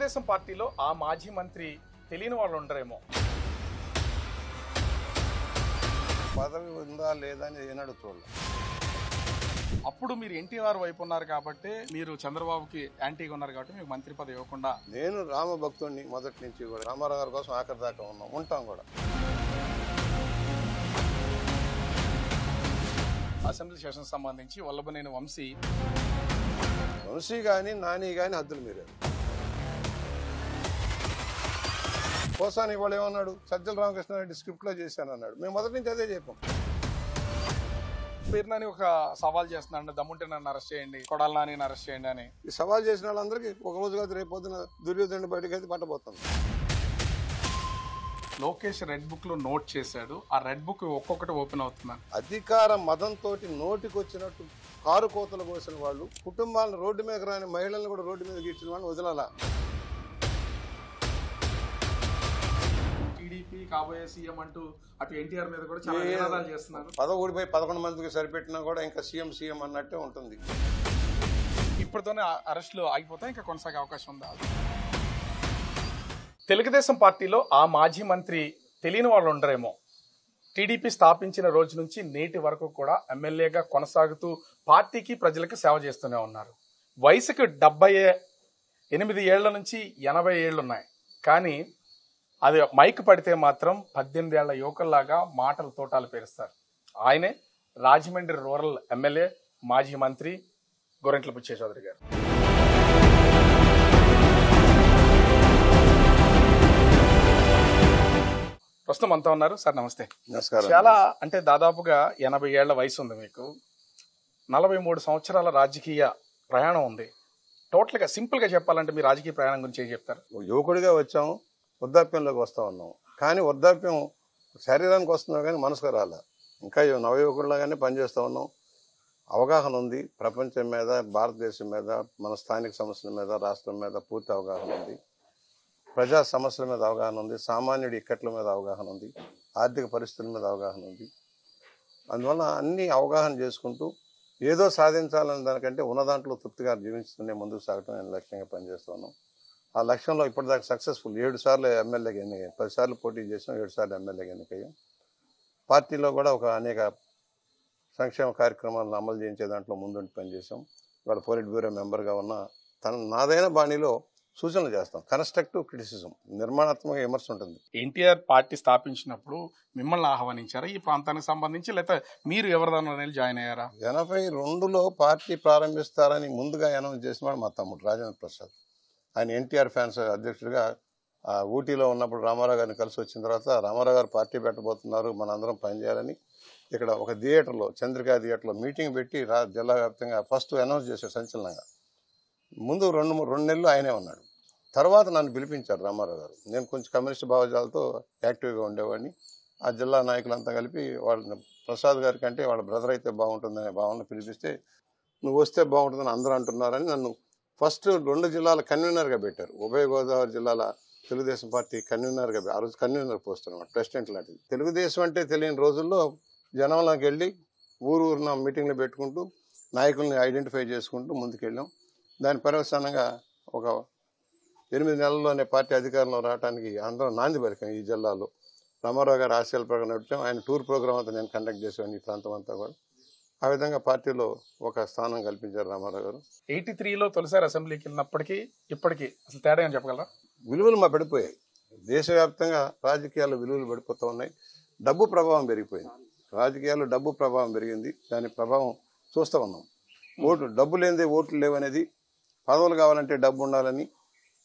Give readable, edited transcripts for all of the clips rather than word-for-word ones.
తెలుగుదేశం పార్టీలో ఆ మాజీ మంత్రి తెలియని వాళ్ళు ఉండరేమో. పదవి ఉందా లేదా అని ఏనాడు చూడలేదు. అప్పుడు మీరు ఎన్టీఆర్ వైపు ఉన్నారు కాబట్టి, మీరు చంద్రబాబుకి యాంటీగా ఉన్నారు కాబట్టి మీకు మంత్రి పదవి ఇవ్వకుండా. నేను రామభక్తుడిని మొదటి నుంచి కూడా, రామారావు గారి కోసం ఆఖరి దాకా ఉంటాం కూడా. అసెంబ్లీ సెషన్ సంబంధించి వల్లభనేని వంశీ కానీ నాని కానీ హద్దులు మీరారు. కోసాని ఇవాళ ఏమన్నాడు, సజ్జల రామకృష్ణారెడ్డి స్క్రిప్ట్లో చేశాను అన్నాడు. మేము మొదటి నుంచి అదే చెప్పాం. పేరునాని ఒక సవాల్ చేస్తున్నాడు, దమ్ముంటే నన్ను అరెస్ట్ చేయండి, కొడాల నాని అరెస్ట్ చేయండి అని. ఈ సవాల్ చేసిన వాళ్ళందరికీ ఒక రోజు కాదు రేపు పొద్దున దుర్యోధనుడి బయటకు అయితే పట్టబోతుంది. లోకేష్ రెడ్ బుక్ లో నోట్ చేశాడు, ఆ రెడ్ బుక్ ఒక్కొక్కటి ఓపెన్ అవుతున్నాను. అధికార మదంతో నోటికి వచ్చినట్టు కారు కోతలు కోసిన వాళ్ళు, కుటుంబాలను రోడ్డు మీద రాని మహిళలను కూడా రోడ్డు మీద గీర్చిన వాళ్ళు వదలాలా. టీడీపీ కాబోయే సీఎం అంటూ అటు ఎన్టీఆర్ మీద కూడా చాలా నినాదాలు చేస్తున్నారు. 11 మందికి సరిపెట్టినా కూడా ఇంకా సీఎం అన్నట్టే ఉంటుంది. ఇప్పటితోనే అరెస్టులు ఆగిపోతే ఇంకా కొనసాగే అవకాశం ఉందా? తెలుగుదేశం పార్టీలో ఆ మాజీ మంత్రి తెలియని వాళ్ళు ఉండరేమో. టీడీపీ స్థాపించిన రోజు నుంచి నేటి వరకు కూడా ఎమ్మెల్యేగా కొనసాగుతూ పార్టీకి ప్రజలకు సేవ చేస్తూనే ఉన్నారు. వయసుకు 78 ఏళ్ల నుంచి 80 ఏళ్ళు ఉన్నాయి. కానీ అది మైక్ పడితే మాత్రం 18 ఏళ్ల యువకుల్లాగా మాటలు తోటాలు పేరుస్తారు. ఆయనే రాజమండ్రి రూరల్ ఎమ్మెల్యే, మాజీ మంత్రి గోరంట్ల బుచ్చయ్య చౌదరి గారు. ప్రస్తుతం అంతా ఉన్నారు సార్. నమస్తే. నమస్కారం. చాలా అంటే దాదాపుగా 80 ఏళ్ల వయసు ఉంది మీకు. 43 సంవత్సరాల రాజకీయ ప్రయాణం ఉంది. టోటల్ గా సింపుల్ గా చెప్పాలంటే మీ రాజకీయ ప్రయాణం గురించి ఏం చెప్తారు? యువకుడిగా వచ్చాము, వృద్ధాప్యంలోకి వస్తా ఉన్నాం. కానీ వృద్ధాప్యం శరీరానికి వస్తున్నాం కానీ మనసుకు రాలే. ఇంకా నవయువకుడిలాగానే పనిచేస్తూ ఉన్నాం. అవగాహన ఉంది ప్రపంచం మీద, భారతదేశం మీద, మన స్థానిక సమస్యల మీద, రాష్ట్రం మీద పూర్తి అవగాహన ఉంది. ప్రజా సమస్యల మీద అవగాహన ఉంది. సామాన్యుడి ఇక్కట్ల మీద అవగాహన ఉంది. ఆర్థిక పరిస్థితుల మీద అవగాహన ఉంది. అందువల్ల అన్ని అవగాహన చేసుకుంటూ ఏదో సాధించాలని దానికంటే ఉన్న దాంట్లో తృప్తిగా జీవించుకునే ముందుకు సాగటం నేను లక్ష్యంగా పనిచేస్తున్నాను. ఆ లక్ష్యంలో ఇప్పటిదాకా సక్సెస్ఫుల్. 7 సార్లు ఎమ్మెల్యేగా ఎన్నికయ్యాం. 10 సార్లు పోటీ చేసాం, 7 సార్లు ఎమ్మెల్యేగా ఎన్నికయ్యాం. పార్టీలో కూడా అనేక సంక్షేమ కార్యక్రమాలను అమలు చేయించే దాంట్లో ముందుండి పనిచేసాం. ఇవాళ పోలిట్ బ్యూరో మెంబర్గా ఉన్న నాదైన బాణీలో సూచనలు చేస్తాం. కన్స్ట్రక్టివ్ క్రిటిసిజం, నిర్మాణాత్మక విమర్శ ఉంటుంది. ఎన్టీఆర్ పార్టీ స్థాపించినప్పుడు మిమ్మల్ని ఆహ్వానించారా ఈ ప్రాంతానికి సంబంధించి, లేకపోతే మీరు ఎవరిదాన్ని జాయిన్ అయ్యారా? 82లో పార్టీ ప్రారంభిస్తారని ముందుగా అనౌన్స్ చేసిన వాడు మా తమ్ముడు రాజేంద్ర ప్రసాద్. ఆయన ఎన్టీఆర్ ఫ్యాన్స్ అధ్యక్షుడిగా ఊటీలో ఉన్నప్పుడు రామారావు గారిని కలిసి వచ్చిన తర్వాత, రామారావు గారు పార్టీ పెట్టబోతున్నారు, మనందరం పనిచేయాలని ఇక్కడ ఒక థియేటర్లో, చంద్రికా థియేటర్లో మీటింగ్ పెట్టి జిల్లా వ్యాప్తంగా ఫస్ట్ అనౌన్స్ చేశారు సంచలనంగా. ముందు 2 నెలలు ఆయనే ఉన్నాడు. తర్వాత నన్ను పిలిపించారు రామారావు గారు. నేను కొంచెం కమ్యూనిస్ట్ భావజాలతో యాక్టివ్గా ఉండేవాడిని. ఆ జిల్లా నాయకులంతా కలిపి వాళ్ళ ప్రసాద్ గారి కంటే వాళ్ళ బ్రదర్ అయితే బాగుంటుందనే భావన పిలిపిస్తే, నువ్వు వస్తే బాగుంటుందని అందరూ అంటున్నారని నన్ను ఫస్ట్ 2 జిల్లాల కన్వీనర్గా పెట్టారు. ఉభయ గోదావరి జిల్లాల తెలుగుదేశం పార్టీ కన్వీనర్గా, ఆ రోజు కన్వీనర్ పోస్ట్ అనమాట, ప్రెసిడెంట్ లాంటిది. తెలుగుదేశం అంటే తెలియని రోజుల్లో జనంలోకి వెళ్ళి ఊరున మీటింగ్లు పెట్టుకుంటూ నాయకుల్ని ఐడెంటిఫై చేసుకుంటూ ముందుకెళ్ళాం. దాని పర్యవసానంగా ఒక 8 నెలల్లోనే పార్టీ అధికారంలో రావడానికి అందరం నాంది పలికాం. ఈ జిల్లాలో రామారావు గారు ఆశయాల ప్రకారం నడిపాం. ఆయన టూర్ ప్రోగ్రామ్ అంతా నేను కండక్ట్ చేసేవాడిని ఈ ప్రాంతం అంతా కూడా. ఆ విధంగా పార్టీలో ఒక స్థానం కల్పించారు రామారావు గారు. 83లో తొలిసారి అసెంబ్లీకి వెళ్ళినప్పటికీ ఇప్పటికీ అసలు తేడా అని చెప్పగలరా? విలువలు మా పడిపోయాయి. దేశవ్యాప్తంగా రాజకీయాల్లో విలువలు పడిపోతూ ఉన్నాయి. డబ్బు ప్రభావం పెరిగిపోయింది. రాజకీయాల్లో డబ్బు ప్రభావం పెరిగింది. దాని ప్రభావం చూస్తూ ఉన్నాం. డబ్బు లేనిదే ఓట్లు లేవనేది, పదవులు కావాలంటే డబ్బు ఉండాలని,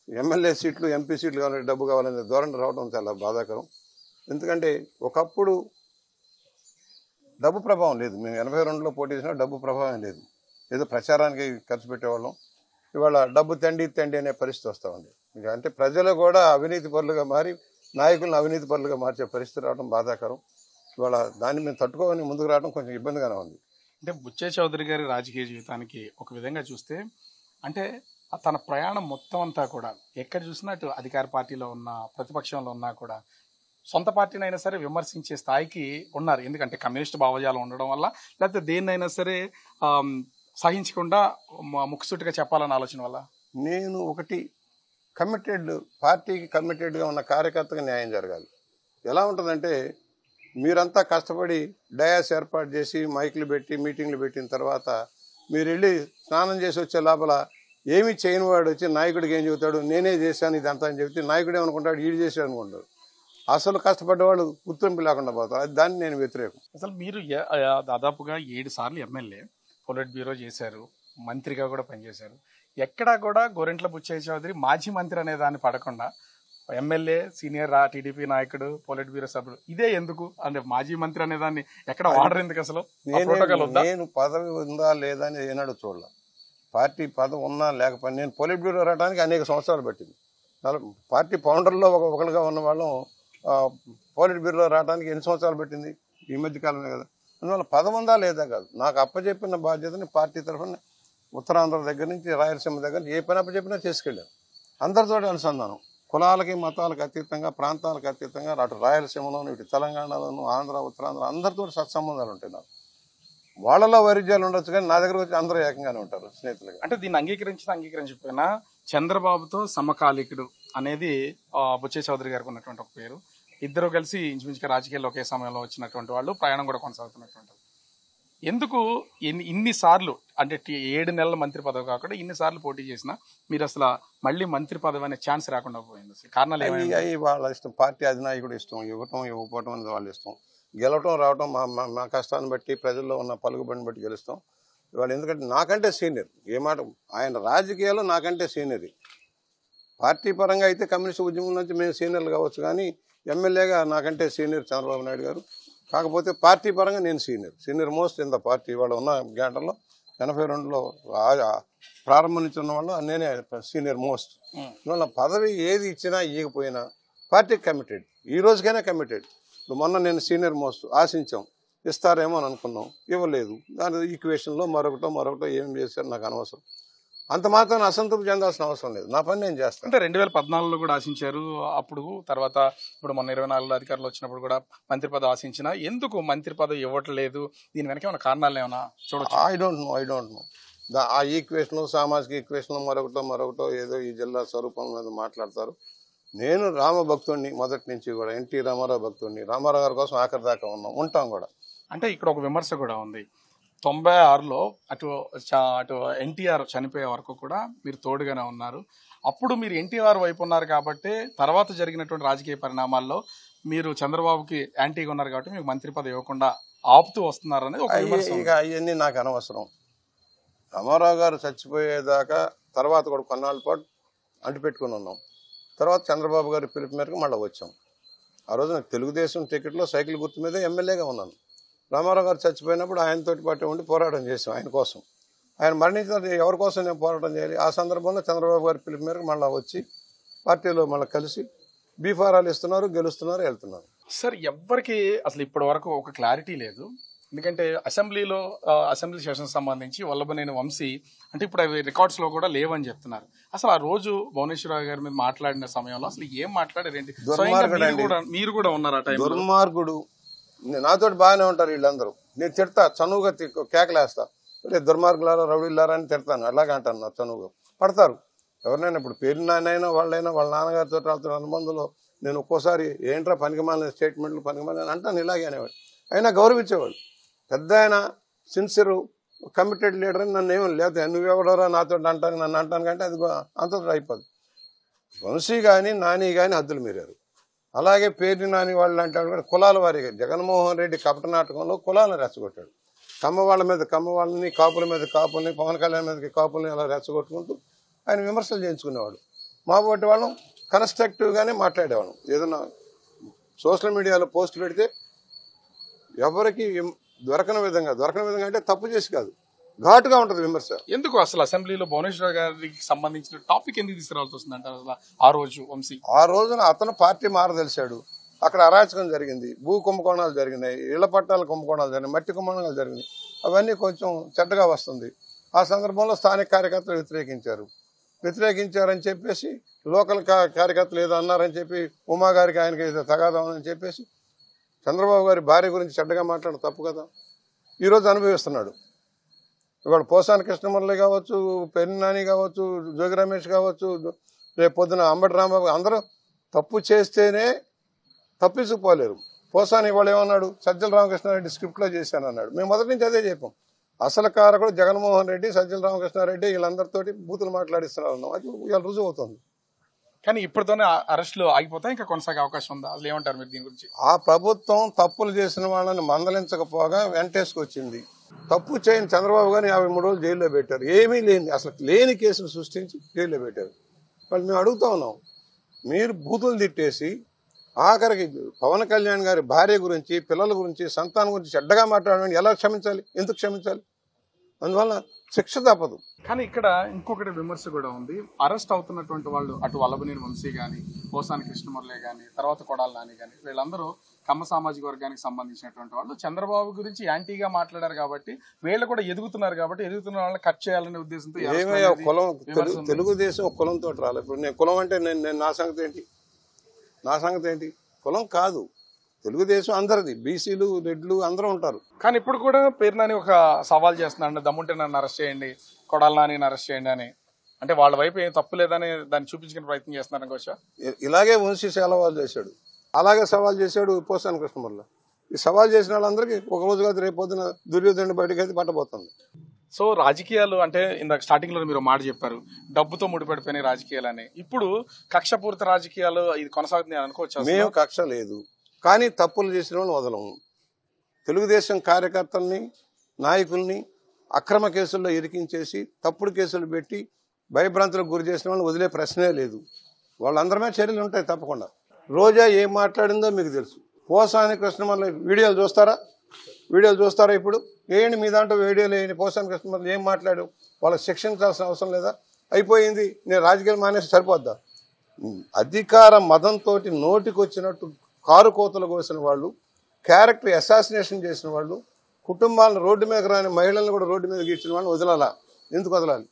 ఎమ్మెల్యే సీట్లు, ఎంపీ సీట్లు కావాలంటే డబ్బు కావాలనే ధోరణి రావడం చాలా బాధాకరం. ఎందుకంటే ఒకప్పుడు డబ్బు ప్రభావం లేదు. మేము 82లో పోటీ చేసినా డబ్బు ప్రభావం లేదు. ఏదో ప్రచారానికి ఖర్చు పెట్టేవాళ్ళం. ఇవాళ డబ్బు తండి అనే పరిస్థితి వస్తూ ఉంది. అంటే ప్రజలు కూడా అవినీతి పరులుగా మారి నాయకులను అవినీతి పరులుగా మార్చే పరిస్థితి రావడం బాధాకరం. ఇవాళ దాన్ని మేము తట్టుకోవాలని ముందుకు రావడం కొంచెం ఇబ్బందిగానే ఉంది. అంటే బుచ్చయ్య చౌదరి గారి రాజకీయ జీవితానికి ఒక విధంగా చూస్తే, అంటే తన ప్రయాణం మొత్తం అంతా కూడా ఎక్కడ చూసినా అటు అధికార పార్టీలో ఉన్న, ప్రతిపక్షంలో ఉన్నా కూడా సొంత పార్టీని అయినా సరే విమర్శించే స్థాయికి ఉన్నారు. ఎందుకంటే కమ్యూనిస్ట్ భావజాలం ఉండడం వల్ల, లేకపోతే దేన్నైనా సరే సహించకుండా ముక్కుసూటిగా చెప్పాలన్న ఆలోచన వల్ల. నేను ఒకటి పార్టీకి కమిటెడ్గా ఉన్న కార్యకర్తగా న్యాయం జరగాలి. ఎలా ఉంటుందంటే మీరంతా కష్టపడి డయాస్ ఏర్పాటు చేసి మైకులు పెట్టి మీటింగ్లు పెట్టిన తర్వాత మీరు వెళ్ళి స్నానం చేసి వచ్చే లోపల ఏమీ చేయని వాడు వచ్చి నాయకుడికి ఏం చెబుతాడు, నేనే చేశాను ఇదంతా అని చెప్తే నాయకుడు ఏమనుకుంటాడు, ఈడు చేశాడు అనుకుంటాడు. అసలు కష్టపడ్డవాళ్ళు గుర్తింపు లేకుండా పోతారు. అది దాన్ని నేను వ్యతిరేకం. అసలు మీరు దాదాపుగా 7 సార్లు ఎమ్మెల్యే, పొలిట్ బ్యూరో చేశారు, మంత్రిగా కూడా పనిచేశారు. ఎక్కడా కూడా గోరెంట్ల బుచ్చయ్య చౌదరి మాజీ మంత్రి అనే దాన్ని పడకుండా ఎమ్మెల్యే, సీనియర్ టీడీపీ నాయకుడు, పొలిట్ బ్యూరో సభ్యుడు, ఇదే ఎందుకు అంటే మాజీ మంత్రి అనే దాన్ని ఎక్కడ వాడరు ఎందుకు? అసలు నేను పదవి ఉందా లేదా అని ఏనాడు చూడాల. పార్టీ పదవి ఉన్నా లేకపోయినా నేను పొలిట్ బ్యూరో రావడానికి అనేక సంవత్సరాలు పట్టింది. పార్టీ ఫౌండర్లో ఒకరుగా ఉన్న వాళ్ళం పొలిట్ బ్యూరో రావడానికి ఎన్ని సంవత్సరాలు పెట్టింది? ఈ మధ్య కాలమే కదా. అందువల్ల పదవి ఉందా లేదా కాదు, నాకు అప్పచెప్పిన బాధ్యతని పార్టీ తరఫున ఉత్తరాంధ్ర దగ్గర నుంచి రాయలసీమ దగ్గర ఏ పని అప్పచెప్పినా చేసుకెళ్ళాను. అందరితో అనుసంధానం, కులాలకి మతాలకు అతీతంగా, ప్రాంతాలకు అతీతంగా, అటు రాయలసీమలోను ఇటు తెలంగాణలోను ఆంధ్ర ఉత్తరాంధ్ర అందరితో సత్సంబంధాలు ఉంటాయి. నాకు వాళ్ళలో వైరుధ్యాలు ఉండొచ్చు కానీ నా దగ్గర వచ్చి అందరూ ఏకంగానే ఉంటారు స్నేహితులుగా. అంటే దీన్ని అంగీకరించకపోయినా చంద్రబాబుతో సమకాలికుడు అనేది బుచ్చయ్య చౌదరి గారికి ఉన్నటువంటి ఒక పేరు. ఇద్దరు కలిసి ఇంచుమించుగా రాజకీయాల్లో ఒకే సమయంలో వచ్చినటువంటి వాళ్ళు, ప్రయాణం కూడా కొనసాగుతున్నటువంటి. ఎందుకు ఇన్నిసార్లు అంటే 7 నెలల మంత్రి పదవి కాకుండా ఇన్నిసార్లు పోటీ చేసినా మీరు అసలు మళ్ళీ మంత్రి పదవి అనే ఛాన్స్ రాకుండా పోయింది? అసలు కారణాలు అవి వాళ్ళ ఇష్టం, పార్టీ అధినాయకుడు ఇష్టం, ఇవ్వకపోవటం అనేది వాళ్ళ ఇష్టం. గెలవటం రావటం మా కష్టాన్ని బట్టి, ప్రజల్లో ఉన్న పలుకుబడిని బట్టి గెలుస్తాం. ఇవాళ ఎందుకంటే నాకంటే సీనియర్, ఏ మాట ఆయన రాజకీయాల్లో నాకంటే సీనియర్. పార్టీ పరంగా అయితే కమ్యూనిస్ట్ ఉద్యమం నుంచి మేము సీనియర్లు కావచ్చు, కానీ ఎమ్మెల్యేగా నాకంటే సీనియర్ చంద్రబాబు నాయుడు గారు. కాకపోతే పార్టీ పరంగా నేను senior most in the party. వాళ్ళు ఉన్న గంటల్లో 82లో ప్రారంభం నుంచి ఉన్న వాళ్ళు నేనే సీనియర్ మోస్ట్. ఇవాళ పదవి ఏది ఇచ్చినా ఇవ్వకపోయినా పార్టీకి కమిటెడ్, ఈ రోజుకైనా కమిటెడ్. మొన్న నేను సీనియర్ మోస్ట్ ఆశించాం, ఇస్తారేమో అని అనుకున్నాం, ఇవ్వలేదు. దాని ఈక్వేషన్లో మరొకటో ఏం చేశారు నాకు అనవసరం. అంత మాత్రం అసంతృప్తి చెందాల్సిన అవసరం లేదు, నా పని నేను చేస్తాను. అంటే 2014లో కూడా ఆశించారు, అప్పుడు తర్వాత ఇప్పుడు మొన్న 24లో అధికారులు వచ్చినప్పుడు కూడా మంత్రి పదవి ఆశించినా ఎందుకు మంత్రి పదవి ఇవ్వట్లేదు? దీని వెనక ఏమైనా కారణాలు ఏమైనా చూడొచ్చు? I don't know. ఆ ఈక్వేషన్, సామాజిక ఈక్వేషన్ మరొకటో ఏదో ఈ జిల్లా స్వరూపం మీద మాట్లాడతారు. నేను రామభక్తుడిని మొదటి నుంచి కూడా, ఎన్టీ రామారావు భక్తుడిని. రామారావు గారి కోసం ఆఖరి దాకా ఉంటాం కూడా. అంటే ఇక్కడ ఒక విమర్శ కూడా ఉంది, 96లో అటు ఎన్టీఆర్ చనిపోయే వరకు కూడా మీరు తోడుగానే ఉన్నారు. అప్పుడు మీరు ఎన్టీఆర్ వైపు ఉన్నారు కాబట్టి తర్వాత జరిగినటువంటి రాజకీయ పరిణామాల్లో మీరు చంద్రబాబుకి యాంటీగా ఉన్నారు కాబట్టి మీకు మంత్రి పదవి ఇవ్వకుండా ఆపుతూ వస్తున్నారు అనేది ఒక విమర్శ. ఇక అవన్నీ నాకు అనవసరం. రామారావు గారు చచ్చిపోయేదాకా తర్వాత కూడా కొన్నాళ్ళ పాటు అంటుపెట్టుకుని ఉన్నాం. తర్వాత చంద్రబాబు గారి పిలుపు మేరకు మళ్ళీ వచ్చాం. ఆ రోజు నాకు తెలుగుదేశం టికెట్లో సైకిల్ గుర్తు మీద ఎమ్మెల్యేగా ఉన్నాను. రామారావు గారు చచ్చిపోయినప్పుడు ఆయనతోటి పాటు ఉండి పోరాటం చేసాం ఆయన కోసం. ఆయన మరణించిన ఎవరి కోసం నేను పోరాటం చేయాలి? ఆ సందర్భంలో చంద్రబాబు గారి పిలుపు మేరకు మళ్ళీ వచ్చి పార్టీలో మళ్ళీ కలిసి బీఫారాలు ఇస్తున్నారు, గెలుస్తున్నారు, వెళ్తున్నారు. సార్, ఎవ్వరికి అసలు ఇప్పటి వరకు ఒక క్లారిటీ లేదు. ఎందుకంటే అసెంబ్లీ సెషన్ సంబంధించి వల్లభనేని వంశీ అంటే ఇప్పుడు అవి రికార్డ్స్ లో కూడా లేవని చెప్తున్నారు. అసలు ఆ రోజు భువనేశ్వరరావు గారి మీద మాట్లాడిన సమయంలో అసలు ఏం మాట్లాడారేంటి? మీరు కూడా ఉన్నారు ఆ టైం? దుర్మార్గుడు. నాతో బాగానే ఉంటారు వీళ్ళందరూ. నేను తిడతా, చనువుగా కేకలేస్తా, దుర్మార్గులారా రౌడీలారా అని తిడతాను. అలాగే అంటాను, నా చనువుగా పడతారు ఎవరినైనా. ఇప్పుడు పేరు నాయనైనా వాళ్ళైనా వాళ్ళ నాన్నగారితో వాళ్ళతో అనుబంధంలో నేను ఒక్కోసారి ఏంట్రా పనికిమాలిన స్టేట్మెంట్లు పనికిమాలిన అంటాను, ఇలాగే అనేవాడు. అయినా గౌరవించేవాడు. పెద్ద ఆయన సిన్సియర్ కమిటెడ్ లీడర్ అని నన్ను ఏమో లేకపోతే నువ్వెవడరా నాతో అంటాను, నన్ను అంటాను కంటే అది అంతతో అయిపోదు. వంశీ కానీ నాని కానీ హద్దులు మీరారు. అలాగే పేరు నాని వాళ్ళు అంటాడు కూడా కులాల వారిగా. జగన్మోహన్ రెడ్డి కపట నాటకంలో కులాలను రెచ్చగొట్టాడు. కమ్మ వాళ్ళ మీద కమ్మ వాళ్ళని, కాపుల మీద కాపుల్ని, పవన్ కళ్యాణ్ మీద కాపుల్ని అలా రెచ్చగొట్టుకుంటూ ఆయన విమర్శలు చేయించుకునేవాడు. మా పోటీ వాళ్ళం కన్స్ట్రక్టివ్గానే మాట్లాడేవాళ్ళం. ఏదైనా సోషల్ మీడియాలో పోస్ట్ పెడితే ఎవరికి దొరకని విధంగా అంటే తప్పు చేసి కాదు, ఘాటుగా ఉంటుంది విమర్శ. ఎందుకు అసలు అసెంబ్లీలో భువనేశ్వర్ గారికి సంబంధించిన టాపిక్ ఎందుకు తీసుకురావాల్సి వస్తుంది అంటారు? అసలు ఆ రోజు వంశీ ఆ రోజున అతను పార్టీ మారదలిచాడు. అక్కడ అరాచకం జరిగింది, భూ కుంభకోణాలు జరిగినాయి, ఇళ్ల పట్టాల కుంభకోణాలు జరిగినాయి, మట్టి కుంభకోణాలు జరిగినాయి. అవన్నీ కొంచెం చెడ్డగా వస్తుంది. ఆ సందర్భంలో స్థానిక కార్యకర్తలు వ్యతిరేకించారని చెప్పేసి, లోకల్ కార్యకర్తలు ఏదో అన్నారని చెప్పి ఉమా గారికి ఆయనకి ఏదో తగాదామని చెప్పేసి చంద్రబాబు గారి భార్య గురించి చెడ్డగా మాట్లాడడం తప్పు కదా. ఈరోజు అనుభవిస్తున్నాడు. ఇవాళ పోసాని కృష్ణమురళి కావచ్చు, పెన్ని నాని కావచ్చు, జోగి రమేష్ కావచ్చు, రేపు పొద్దున అంబటి రాంబాబు అందరూ తప్పు చేస్తేనే తప్పించుకోలేరు. పోసాని ఇవాళ ఏమన్నాడు, సజ్జల రామకృష్ణారెడ్డి స్క్రిప్ట్లో చేశానన్నాడు. మేము మొదటి నుంచి అదే చెప్పాం. అసలు కారకుడు జగన్మోహన్ రెడ్డి, సజ్జల రామకృష్ణారెడ్డి వీళ్ళందరితోటి బూతులు మాట్లాడిస్తున్నారు అన్నాం. అది ఇవాళ రుజువు అవుతుంది. కానీ ఇప్పటితోనే అరెస్టులు ఆగిపోతాయి, ఇంకా కొనసాగే అవకాశం ఉందా? అసలు ఏమంటారు మీరు దీని గురించి? ఆ ప్రభుత్వం తప్పులు చేసిన వాళ్ళని మందలించకపోగా వెంటేసుకొచ్చింది. తప్పు చేయని చంద్రబాబు గారిని 53 రోజులు జైల్లో పెట్టారు. ఏమీ లేని, అసలు లేని కేసులు సృష్టించి జైల్లో పెట్టారు. వాళ్ళు మేము అడుగుతా ఉన్నాం, మీరు బూతులు తిట్టేసి ఆఖరికి పవన్ కళ్యాణ్ గారి భార్య గురించి, పిల్లల గురించి, సంతానం గురించి చెడ్డగా మాట్లాడడం ఎలా క్షమించాలి? ఎందుకు క్షమించాలి? అందువల్ల శిక్ష తప్పదు. కానీ ఇక్కడ ఇంకొకటి విమర్శ కూడా ఉంది. అరెస్ట్ అవుతున్నటువంటి వాళ్ళు అటు వల్లభనేని వంశీ గాని, పోసాని కృష్ణమురళి గాని, తర్వాత కొడాలి నాని గాని, వీళ్ళందరూ కమ్మ సామాజిక వర్గానికి సంబంధించినటువంటి వాళ్ళు చంద్రబాబు గురించి యాంటీగా మాట్లాడారు కాబట్టి వీళ్ళు కూడా ఎదుగుతున్నారు కాబట్టి ఎదుగుతున్న వాళ్ళని కట్ చేయాలనే ఉద్దేశంతో ఏమయ్యా కులం, తెలుగుదేశం కులంతో రాలేదు. ఇప్పుడు నేను కులం అంటే నేను నా సంగతి ఏంటి? నా సంగతి ఏంటి? కులం కాదు, తెలుగుదేశం అందరిది. బీసీలు, రెడ్లు అందరూ ఉంటారు. కానీ ఇప్పుడు కూడా పేరునాని ఒక సవాల్ చేస్తున్నాడు, దమ్ముంటే నన్ను అరెస్ట్ చేయండి, కొడాలి నాని అరెస్ట్ చేయండి అని. అంటే వాళ్ళ వైపు ఏం తప్పు లేదని దాన్ని చూపించుకునే ప్రయత్నం చేస్తున్నారు అనుకోవచ్చా? ఇలాగే వంశీ సవాల్ చేశాడు, అలాగే సవాల్ చేశాడు పోసాని కృష్ణమురళి. ఈ సవాల్ చేసిన వాళ్ళందరికీ ఒక రోజు కాదు రేపు పొద్దున దుర్యోధనుడి బయటకు అయితే పట్టబోతుంది. సో రాజకీయాలు అంటే ఇందాక స్టార్టింగ్ లో మీరు మాట చెప్పారు, డబ్బుతో ముడిపడిపోయినాయి రాజకీయాలని. ఇప్పుడు కక్షపూరిత రాజకీయాలు ఇది కొనసాగుతున్నాయి అనుకోవచ్చు? మేము కక్ష లేదు, కానీ తప్పులు చేసిన వాళ్ళు వదలము. తెలుగుదేశం కార్యకర్తల్ని, నాయకుల్ని అక్రమ కేసుల్లో ఇరికించేసి తప్పుడు కేసులు పెట్టి భయభ్రాంతులకు గురి చేసిన వాళ్ళని వదిలే ప్రశ్నే లేదు. వాళ్ళందరి మీద చర్యలు ఉంటాయి తప్పకుండా. రోజా ఏం మాట్లాడిందో మీకు తెలుసు. పోసాని కృష్ణమురళి వీడియోలు చూస్తారా? ఇప్పుడు వేయండి, మీ దాంట్లో వీడియోలు వేయండి. పోసాని కృష్ణమురళి ఏం మాట్లాడు? వాళ్ళకి శిక్షించాల్సిన అవసరం లేదా? అయిపోయింది, నేను రాజకీయాలు మానేసి సరిపోద్దా? అధికార మదంతో నోటికొచ్చినట్టు కారు కోతలు కోసిన వాళ్ళు, క్యారెక్టర్ అసాసినేషన్ చేసిన వాళ్ళు, కుటుంబాలను రోడ్డు మీద రాని మహిళలను కూడా రోడ్డు మీద గీర్చిన వాళ్ళని వదలాలా? ఎందుకు వదలాలి?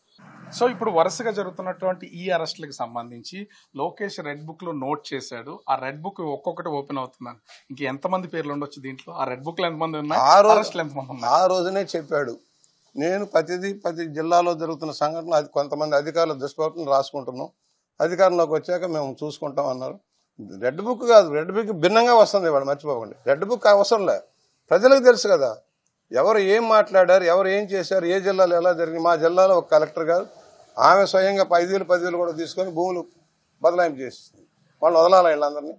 సో ఇప్పుడు వరుసగా జరుగుతున్నటువంటి ఈ అరెస్టులకు సంబంధించి లోకేష్ రెడ్ బుక్ లో నోట్ చేశాడు. ఆ రెడ్ బుక్ ఒక్కొక్కటి ఓపెన్ అవుతున్నాను. ఇంక ఎంతమంది పేర్లు ఉండొచ్చు దీంట్లో? ఆ రెడ్ బుక్ లో ఎంతమంది ఉన్నాయి? ఆ రోజునే చెప్పాడు, నేను ప్రతి జిల్లాలో జరుగుతున్న సంఘటనలు అది కొంతమంది అధికారుల దుష్ప్రవర్తన రాసుకుంటున్నాం, అధికారంలోకి వచ్చాక మేము చూసుకుంటాం అన్నారు. రెడ్ బుక్ కాదు, రెడ్ బుక్ భిన్నంగా వస్తుంది. వాడు మర్చిపోకండి, రెడ్ బుక్ అవసరం లే. ప్రజలకు తెలుసు కదా ఎవరు ఏం మాట్లాడారు, ఎవరు ఏం చేశారు, ఏ జిల్లాలో ఎలా జరిగింది. మా జిల్లాలో ఒక కలెక్టర్ గారు ఆమె స్వయంగా 5,000, 10,000 కూడా తీసుకొని భూములు బదలాయింపు చేస్తుంది. వాళ్ళు వదలాలా వీళ్ళందరినీ?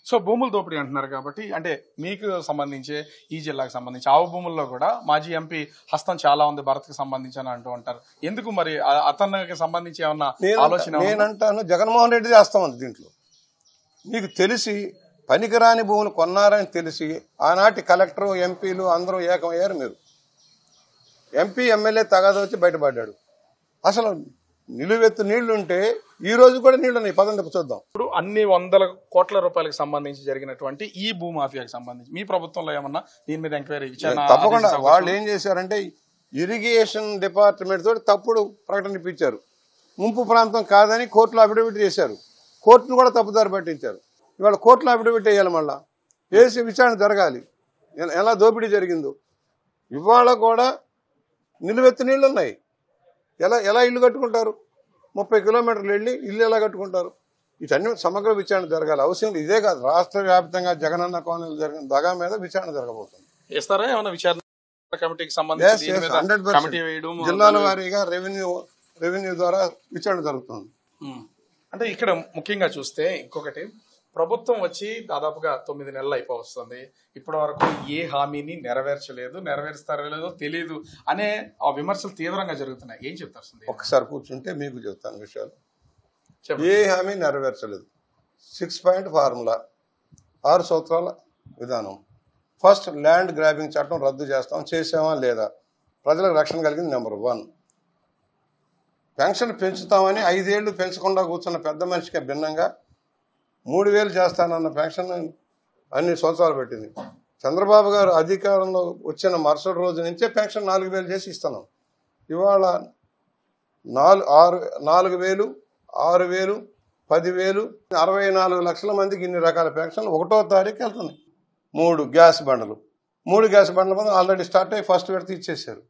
సో భూములు దోపిడీ అంటున్నారు కాబట్టి, అంటే మీకు సంబంధించి ఈ జిల్లాకు సంబంధించి ఆవు భూముల్లో కూడా మాజీ ఎంపీ హస్తం చాలా ఉంది భరత్కి సంబంధించి అని అంటూ ఉంటారు. ఎందుకు మరి అతనికి సంబంధించి ఏమన్నా ఆలోచన? నేనంటాను జగన్మోహన్ రెడ్డి చేస్తా ఉంది దీంట్లో. మీకు తెలిసి పనికిరాని భూములు కొన్నారని తెలిసి ఆనాటి కలెక్టర్, ఎంపీలు అందరూ ఏకమయ్యారు. మీరు ఎంపీ, ఎమ్మెల్యే తగాద వచ్చి బయటపడ్డాడు. అసలు నిలువెత్తు నీళ్లుంటే ఈ రోజు కూడా నీళ్లున్నాయి. పదండి చూద్దాం. ఇప్పుడు అన్ని 100 కోట్ల రూపాయలకు సంబంధించి జరిగినటువంటి ఈ భూమాఫియాకి సంబంధించి మీ ప్రభుత్వంలో ఏమన్నా దీని మీద ఎంక్వైరీ విచారణ? తప్పకుండా. వాళ్ళు ఏం చేశారంటే ఇరిగేషన్ డిపార్ట్మెంట్ తోటి తప్పుడు ప్రకటన ఇప్పించారు. ముంపు ప్రాంతం కాదని కోర్టులో అఫిడవిట్ చేశారు. కోర్టును కూడా తప్పుదారి పట్టించారు. ఇవాళ కోర్టులో అఫిడవిట్ వేయాలి, మళ్ళా వేసి విచారణ జరగాలి ఎలా దోపిడీ జరిగిందో. ఇవాళ కూడా నిలువెత్తు నీళ్లు ఉన్నాయి. ఎలా ఇల్లు కట్టుకుంటారు? 30 కిలోమీటర్లు వెళ్ళి ఇల్లు ఎలా కట్టుకుంటారు? వీటన్ని సమగ్ర విచారణ జరగాలి. అవసరం ఇదే కాదు, రాష్ట్ర వ్యాప్తంగా జగనన్న కాలనీలు జరిగిన దగా మీద విచారణ జరగబోతుంది. చేస్తారా ఏమైనా విచారణ కమిటీకి సంబంధించి? 100% జిల్లాల వారీగా రెవెన్యూ ద్వారా విచారణ జరుగుతుంది. అంటే ఇక్కడ ముఖ్యంగా చూస్తే ఇంకొకటి, ప్రభుత్వం వచ్చి దాదాపుగా 9 నెలలు అయిపోతుంది. ఇప్పటి వరకు ఏ హామీని నెరవేర్స్తారో లేదో తెలియదు అనే ఆ విమర్శలు తీవ్రంగా జరుగుతున్నాయి. ఏం చెప్తారు? ఒకసారి కూర్చుంటే మీకు చెప్తాను విషయాలు. ఏ హామీ నెరవేర్చలేదు. 6 పాయింట్ ఫార్ములా, 6 సూత్రాల విధానం. ఫస్ట్ ల్యాండ్ గ్రాబింగ్ చట్టం రద్దు చేస్తాం, చేసామా లేదా? ప్రజలకు రక్షణ కలిగింది నెంబర్ 1. పెన్షన్ పెంచుతామని 5 ఏళ్లు పెంచకుండా కూర్చున్న పెద్ద మనిషికి భిన్నంగా 3,000 చేస్తానన్న పెన్షన్ అన్ని సంవత్సరాలు పెట్టింది. చంద్రబాబు గారు అధికారంలో వచ్చిన మరుసటి రోజు నుంచే పెన్షన్ 4,000 చేసి ఇస్తున్నాం. ఇవాళ 4,000, 6,000, 10,000, 64 లక్షల మందికి ఇన్ని రకాల పెన్షన్లు 1వ తారీఖు వెళ్తున్నాయి. 3 గ్యాస్ బండ్ల మీద ఆల్రెడీ స్టార్ట్ అయ్యి ఫస్ట్ విడత ఇచ్చేసారు.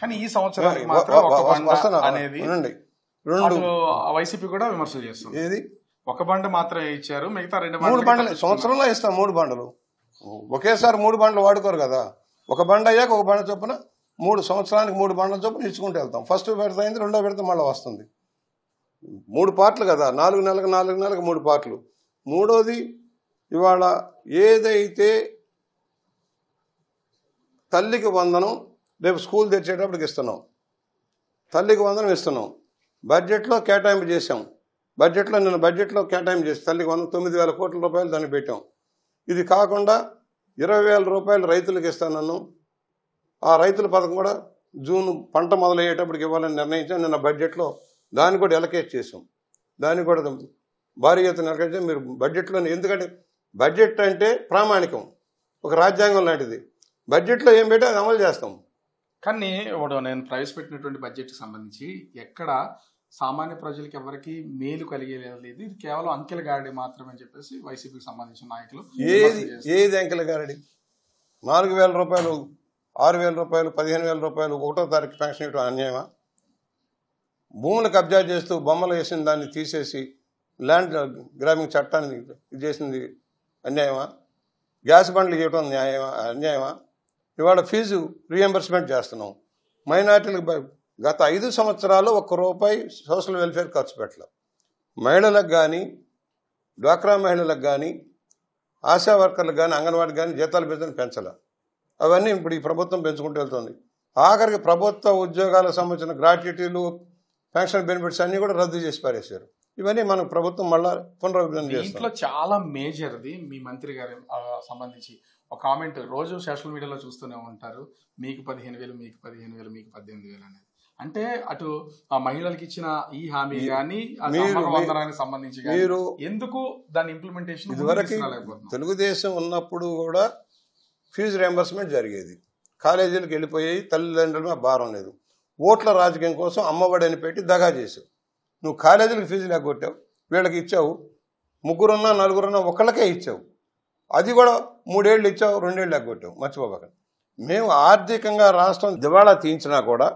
కానీ ఈ సంవత్సరం రెండు వైసీపీ కూడా విమర్శలు చేస్తుంది. ఏది ఒక బండ మాత్రమే ఇచ్చారు, మిగతా 2 3 బండలు సంవత్సరంలో ఇస్తాం. 3 బండలు ఒకేసారి 3 బండలు వాడుకోరు కదా. ఒక బండ అయ్యాక ఒక బండ చొప్పున 3 సంవత్సరానికి 3 బండల చొప్పున ఇచ్చుకుంటూ వెళ్తాం. ఫస్ట్ విడత అయింది, రెండో విడత మళ్ళీ వస్తుంది. 3 పార్ట్లు కదా, 4 నెలలకు 3 పార్ట్లు. మూడోది ఇవాళ ఏదైతే తల్లికి వందనం రేపు స్కూల్ తెచ్చేటప్పటికి ఇస్తున్నాం, తల్లికి వందనం ఇస్తున్నాం. బడ్జెట్లో కేటాయింపు చేసాం. నిన్న బడ్జెట్లో కేటాయింపు చేసి తల్లికి 9,000 కోట్ల రూపాయలు దాన్ని పెట్టాం. ఇది కాకుండా 20,000 రూపాయలు రైతులకు ఇస్తానన్నాం. ఆ రైతుల పథకం కూడా జూన్ పంట మొదలయ్యేటప్పటికి ఇవ్వాలని నిర్ణయించాం. నిన్న బడ్జెట్లో దాన్ని కూడా ఎలకేట్ చేసాం. దాన్ని కూడా భారీ ఎత్తున ఎలకేట్ చేసి మీరు బడ్జెట్లో, ఎందుకంటే బడ్జెట్ అంటే ప్రామాణికం, ఒక రాజ్యాంగం లాంటిది. బడ్జెట్లో ఏం పెట్టి అది అమలు చేస్తాం. కానీ ఇప్పుడు నేను ప్రవేశపెట్టినటువంటి బడ్జెట్కి సంబంధించి ఎక్కడ సామాన్య ప్రజలకు ఎవరికి మేలు కలిగేలేదు. ఇది కేవలం అంకెల గారడి మాత్రమే అని చెప్పేసి వైసీపీకి సంబంధించిన నాయకులు ఏది అంకెల గారడి? 4,000 రూపాయలు, 6,000 రూపాయలు, 15,000 రూపాయలు 1వ తారీఖు పెన్షన్ ఇవ్వడం అన్యాయమా? భూములు కబ్జా చేస్తూ బొమ్మలు వేసిన దాన్ని తీసేసి ల్యాండ్ గ్రాబింగ్ చట్టాన్ని ఇది చేసింది అన్యాయమా? గ్యాస్ బండ్లు ఇవ్వడం అన్యాయమా? ఇవాళ ఫీజు రీఎంబర్స్మెంట్ చేస్తున్నాం. మైనార్టీలకు గత 5 సంవత్సరాలు ₹1 సోషల్ వెల్ఫేర్ ఖర్చు పెట్టలేదు. మహిళలకు కానీ, డ్వాక్రా మహిళలకు కానీ, ఆశా వర్కర్లకు కానీ, అంగన్వాడికి కానీ జీతాలు పెంచాలి. అవన్నీ ఇప్పుడు ఈ ప్రభుత్వం పెంచుకుంటూ వెళ్తుంది. ఆఖరికి ప్రభుత్వ ఉద్యోగాలకు సంబంధించిన గ్రాట్యుటీలు, పెన్షన్ బెనిఫిట్స్ అన్నీ కూడా రద్దు చేసి పారేశారు. ఇవన్నీ మన ప్రభుత్వం మళ్ళా పునర్విభజన చేస్తుంది. ఇంట్లో చాలా మేజర్ది మీ మంత్రి గారి సంబంధించి ఒక కామెంట్ రోజు సోషల్ మీడియాలో చూస్తూనే ఉంటారు, మీకు 15,000, మీకు 15,000, మీకు 18,000 అనేది. అంటే అటు ఆ మహిళలకు ఇచ్చిన ఈ హామీ కానీ వందనానికి సంబంధించి మీరు ఎందుకు దాని ఇంప్లిమెంటేషన్ ఇదివరకు తెలుగుదేశం ఉన్నప్పుడు కూడా ఫీజు రియంబర్స్మెంట్ జరిగేది. కాలేజీలకు వెళ్ళిపోయి తల్లిదండ్రుల భారం లేదు. ఓట్ల రాజకీయం కోసం అమ్మఒడి అని పెట్టి దగా చేసావు. నువ్వు కాలేజీలకు ఫీజులు ఎగ్గొట్టావు, వీళ్ళకి ఇచ్చావు. 3 4 ఒకళ్ళకే ఇచ్చావు. అది కూడా 3 ఏళ్ళు ఇచ్చావు, 2 ఏళ్ళు ఎగ్గొట్టావు. మర్చిపోబాకండి. మేము ఆర్థికంగా రాష్ట్రం దివాళా తీయించినా కూడా